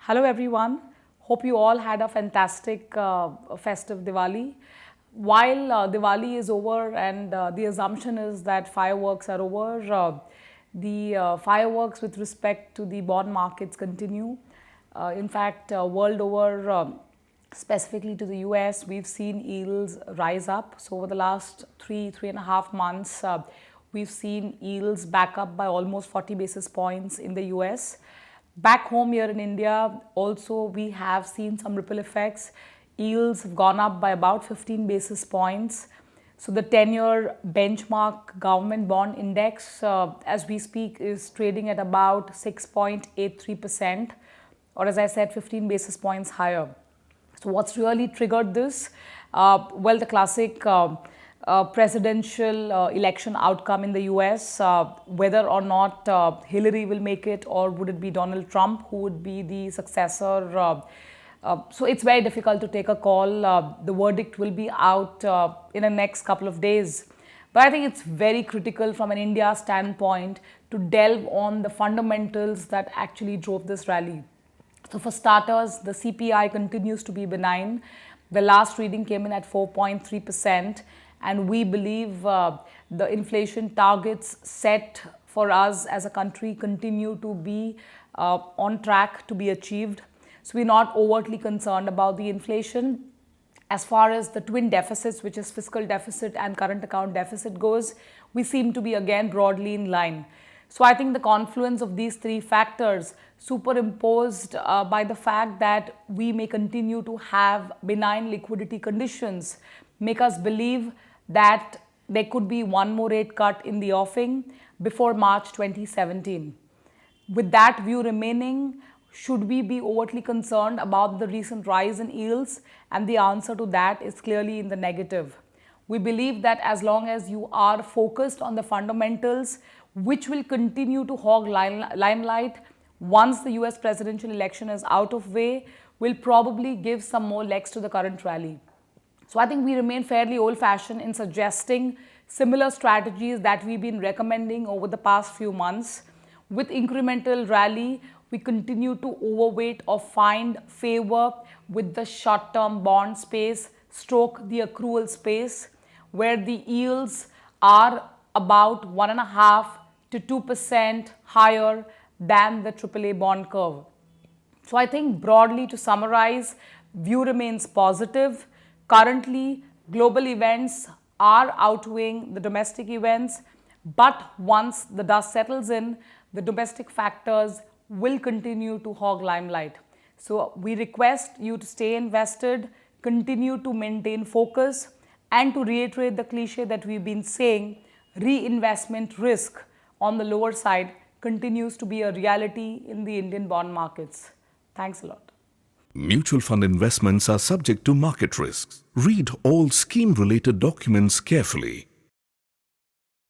Hello everyone. Hope you all had a fantastic festive Diwali. While Diwali is over and the assumption is that fireworks are over, the fireworks with respect to the bond markets continue. In fact, world over, specifically to the US, we've seen yields rise up. So over the last three and a half months, we've seen yields back up by almost 40 basis points in the US. Back home here in India, also we have seen some ripple effects. Yields have gone up by about 15 basis points. So the 10-year benchmark government bond index, as we speak, is trading at about 6.83%, or as I said, 15 basis points higher. So what's really triggered this? Well, the classic presidential election outcome in the US, whether or not Hillary will make it or would it be Donald Trump who would be the successor. So it's very difficult to take a call. The verdict will be out in the next couple of days. But I think it's very critical from an India standpoint to delve on the fundamentals that actually drove this rally. So for starters, the CPI continues to be benign. The last reading came in at 4.3%. And we believe the inflation targets set for us as a country continue to be on track to be achieved. So we're not overtly concerned about the inflation. As far as the twin deficits, which is fiscal deficit and current account deficit goes, we seem to be again broadly in line. So I think the confluence of these three factors, superimposed by the fact that we may continue to have benign liquidity conditions, make us believe that there could be one more rate cut in the offing before March 2017. With that view remaining, should we be overtly concerned about the recent rise in yields? And the answer to that is clearly in the negative. We believe that as long as you are focused on the fundamentals, which will continue to hog limelight once the US presidential election is out of way, will probably give some more legs to the current rally. So I think we remain fairly old-fashioned in suggesting similar strategies that we've been recommending over the past few months. With incremental rally, we continue to overweight or find favor with the short-term bond space, stroke the accrual space, where the yields are about 1.5% to 2% higher than the AAA bond curve. So I think broadly, to summarize, view remains positive. Currently, global events are outweighing the domestic events, but once the dust settles in, the domestic factors will continue to hog limelight. So we request you to stay invested, continue to maintain focus, and to reiterate the cliche that we've been saying, reinvestment risk on the lower side continues to be a reality in the Indian bond markets. Thanks a lot. Mutual fund investments are subject to market risks. Read all scheme-related documents carefully.